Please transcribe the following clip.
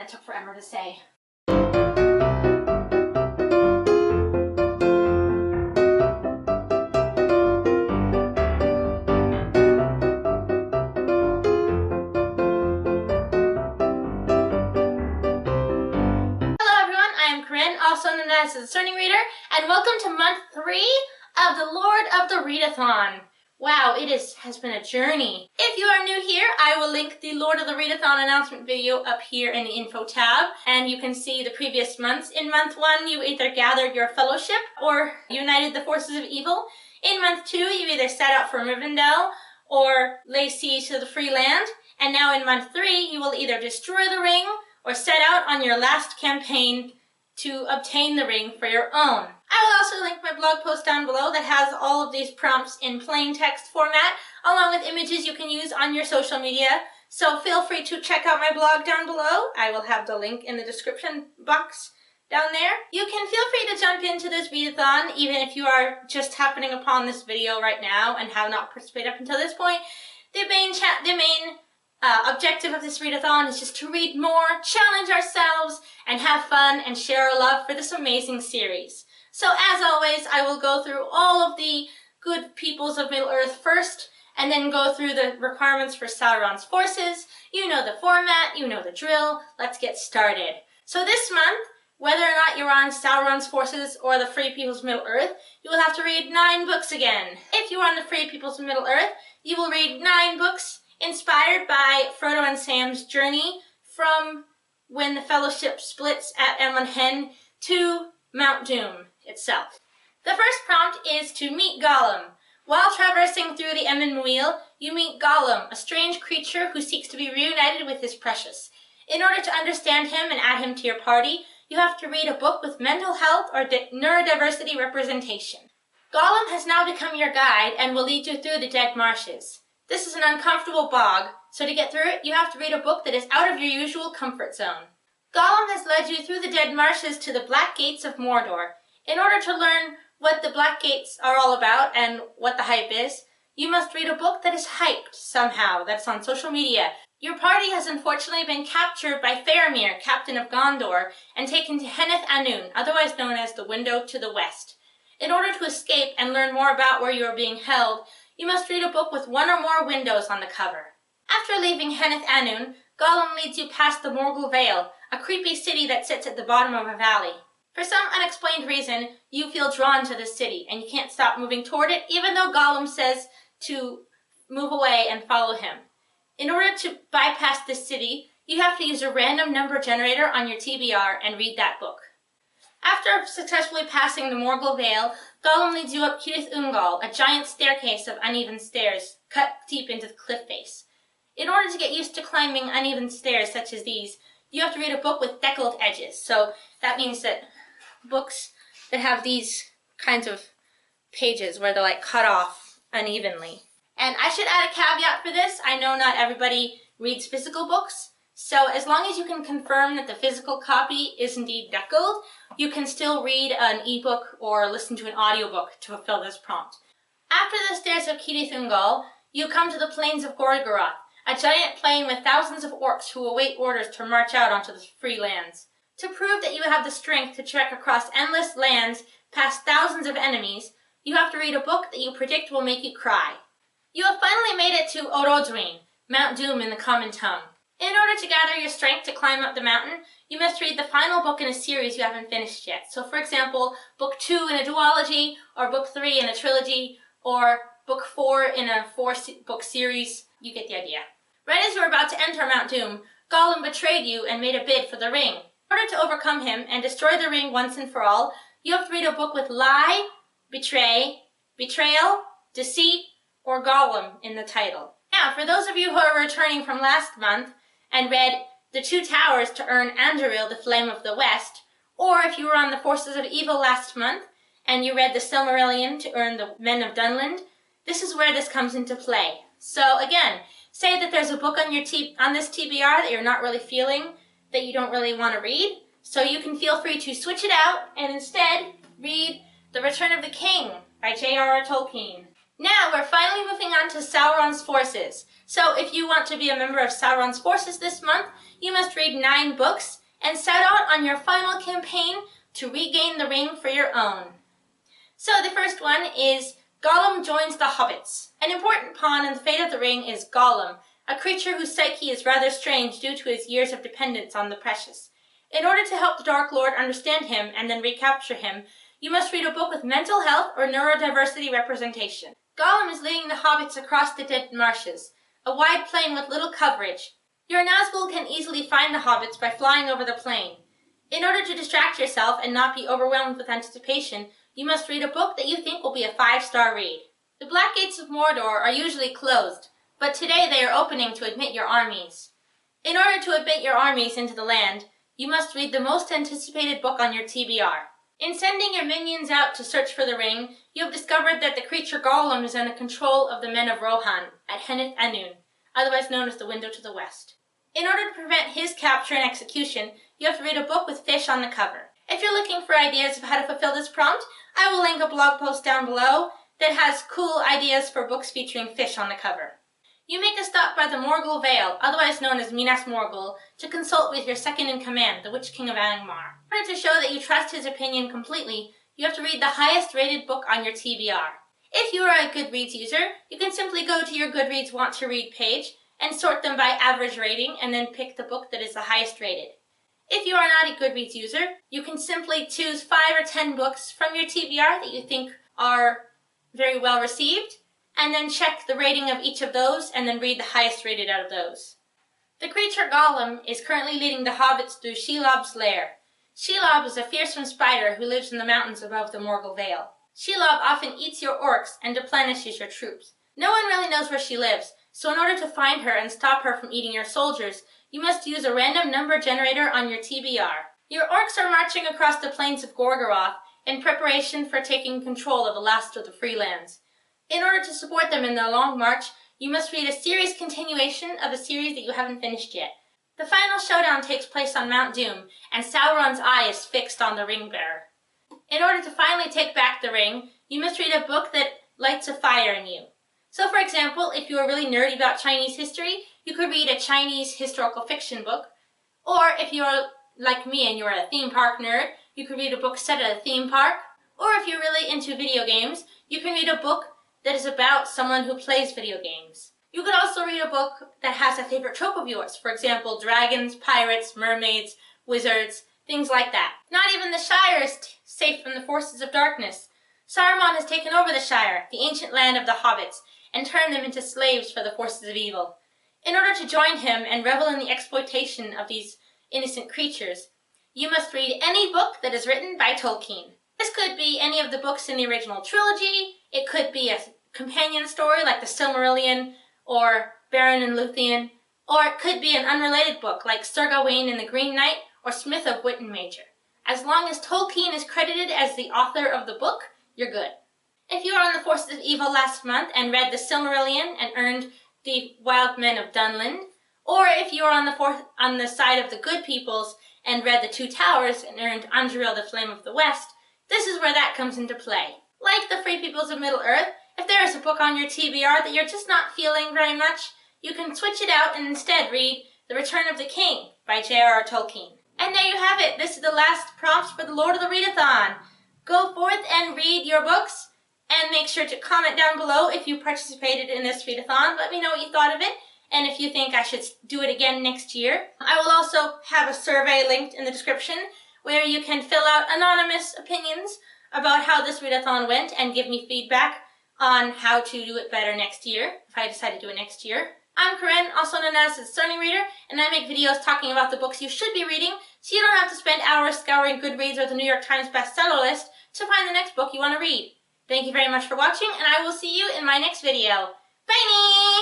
That took forever to say. Also known as the Discerning Reader, and welcome to month 3 of the Lord of the Readathon. Wow, it has been a journey. If you are new here, I will link the Lord of the Readathon announcement video up here in the info tab, and you can see the previous months. In month 1, you either gathered your fellowship or united the forces of evil. In month 2, you either set out for Rivendell or lay siege to the free land. And now in month 3, you will either destroy the ring or set out on your last campaign to obtain the ring for your own. I will also link my blog post down below that has all of these prompts in plain text format, along with images you can use on your social media. So feel free to check out my blog down below. I will have the link in the description box down there. You can feel free to jump into this readathon, even if you are just happening upon this video right now and have not participated up until this point. The main objective of this readathon is just to read more, challenge ourselves, and have fun and share our love for this amazing series. So as always, I will go through all of the good peoples of Middle-earth first, and then go through the requirements for Sauron's forces. You know the format, you know the drill. Let's get started. So this month, whether or not you're on Sauron's forces or the Free Peoples of Middle-earth, you will have to read 9 books again. If you're on the Free Peoples of Middle-earth, you will read 9 books inspired by Frodo and Sam's journey from when the Fellowship splits at Emlyn Hen to Mount Doom itself. The first prompt is to meet Gollum. While traversing through the Emyn Muil, you meet Gollum, a strange creature who seeks to be reunited with his precious. In order to understand him and add him to your party, you have to read a book with mental health or neurodiversity representation. Gollum has now become your guide and will lead you through the Dead Marshes. This is an uncomfortable bog, so to get through it, you have to read a book that is out of your usual comfort zone. Gollum has led you through the Dead Marshes to the Black Gates of Mordor. In order to learn what the Black Gates are all about and what the hype is, you must read a book that is hyped somehow, that's on social media. Your party has unfortunately been captured by Faramir, captain of Gondor, and taken to Henneth Annwn, otherwise known as the Window to the West. In order to escape and learn more about where you are being held, you must read a book with 1 or more windows on the cover. After leaving Henneth Annwn, Gollum leads you past the Morgul Vale, a creepy city that sits at the bottom of a valley. For some unexplained reason, you feel drawn to this city, and you can't stop moving toward it, even though Gollum says to move away and follow him. In order to bypass this city, you have to use a random number generator on your TBR and read that book. After successfully passing the Morgul Vale, Gollum leads you up Cirith Ungol, a giant staircase of uneven stairs cut deep into the cliff face. In order to get used to climbing uneven stairs such as these, you have to read a book with deckled edges. So that means that books that have these kinds of pages where they're like cut off unevenly. And I should add a caveat for this. I know not everybody reads physical books, so as long as you can confirm that the physical copy is indeed deckled, you can still read an ebook or listen to an audiobook to fulfill this prompt. After the stairs of Cirith Ungol, you come to the plains of Gorgoroth, a giant plain with thousands of orcs who await orders to march out onto the free lands. To prove that you have the strength to trek across endless lands past thousands of enemies, you have to read a book that you predict will make you cry. You have finally made it to Orodruin, Mount Doom in the common tongue. In order to gather your strength to climb up the mountain, you must read the final book in a series you haven't finished yet. So for example, book 2 in a duology, or book 3 in a trilogy, or book 4 in a 4-book series. You get the idea. Right as you were about to enter Mount Doom, Gollum betrayed you and made a bid for the ring. In order to overcome him and destroy the ring once and for all, you have to read a book with lie, betray, betrayal, deceit, or Gollum in the title. Now, for those of you who are returning from last month and read The Two Towers to earn Anduril, the Flame of the West, or if you were on the Forces of Evil last month and you read The Silmarillion to earn the Men of Dunland, this is where this comes into play. So again, say that there's a book on this TBR that you're not really feeling, that you don't really want to read, so you can feel free to switch it out and instead read The Return of the King by J.R.R. Tolkien. Now we're finally moving on to Sauron's forces. So if you want to be a member of Sauron's forces this month, you must read 9 books and set out on your final campaign to regain the ring for your own. So the first one is Gollum joins the hobbits. An important pawn in the fate of the ring is Gollum, a creature whose psyche is rather strange due to his years of dependence on the precious. In order to help the Dark Lord understand him and then recapture him, you must read a book with mental health or neurodiversity representation. Gollum is leading the hobbits across the Dead Marshes, a wide plain with little coverage. Your Nazgul can easily find the hobbits by flying over the plain. In order to distract yourself and not be overwhelmed with anticipation, you must read a book that you think will be a 5-star read. The Black Gates of Mordor are usually closed, but today they are opening to admit your armies. In order to admit your armies into the land, you must read the most anticipated book on your TBR. In sending your minions out to search for the ring, you have discovered that the creature Gollum is under control of the men of Rohan at Henneth Annwn, otherwise known as the Window to the West. In order to prevent his capture and execution, you have to read a book with fish on the cover. If you're looking for ideas of how to fulfill this prompt, I will link a blog post down below that has cool ideas for books featuring fish on the cover. You make a stop by the Morgul Vale, otherwise known as Minas Morgul, to consult with your second-in-command, the Witch King of Angmar. In order to show that you trust his opinion completely, you have to read the highest-rated book on your TBR. If you are a Goodreads user, you can simply go to your Goodreads Want to Read page and sort them by average rating and then pick the book that is the highest rated. If you are not a Goodreads user, you can simply choose 5 or 10 books from your TBR that you think are very well received, and then check the rating of each of those and then read the highest rated out of those. The creature Gollum is currently leading the hobbits through Shelob's lair. Shelob is a fearsome spider who lives in the mountains above the Morgul Vale. Shelob often eats your orcs and replenishes your troops. No one really knows where she lives, so in order to find her and stop her from eating your soldiers, you must use a random number generator on your TBR. Your orcs are marching across the plains of Gorgoroth in preparation for taking control of the last of the Freelands. In order to support them in their long march, you must read a series continuation of a series that you haven't finished yet. The final showdown takes place on Mount Doom, and Sauron's eye is fixed on the ring-bearer. In order to finally take back the ring, you must read a book that lights a fire in you. So for example, if you are really nerdy about Chinese history, you could read a Chinese historical fiction book. Or if you are like me and you're a theme park nerd, you could read a book set at a theme park. Or if you're really into video games, you can read a book that is about someone who plays video games. You could also read a book that has a favorite trope of yours. For example, dragons, pirates, mermaids, wizards, things like that. Not even the Shire is safe from the forces of darkness. Saruman has taken over the Shire, the ancient land of the hobbits, and turned them into slaves for the forces of evil. In order to join him and revel in the exploitation of these innocent creatures, you must read any book that is written by Tolkien. This could be any of the books in the original trilogy. It could be a companion story like the Silmarillion or Beren and Luthien, or it could be an unrelated book like Sir Gawain and the Green Knight or Smith of Witton Major. As long as Tolkien is credited as the author of the book, you're good. If you were on the forces of evil last month and read the Silmarillion and earned the Wild Men of Dunland, or if you were on the side of the good peoples and read the Two Towers and earned Anduril, the Flame of the West, this is where that comes into play. Like the Free Peoples of Middle-earth, if there is a book on your TBR that you're just not feeling very much, you can switch it out and instead read The Return of the King by J.R.R. Tolkien. And there you have it. This is the last prompts for the Lord of the Readathon. Go forth and read your books, and make sure to comment down below if you participated in this readathon. Let me know what you thought of it, and if you think I should do it again next year. I will also have a survey linked in the description where you can fill out anonymous opinions about how this readathon went and give me feedback on how to do it better next year, if I decide to do it next year. I'm Corinne, also known as the Discerning Reader, and I make videos talking about the books you should be reading, so you don't have to spend hours scouring Goodreads or the New York Times bestseller list to find the next book you want to read. Thank you very much for watching, and I will see you in my next video. Bye!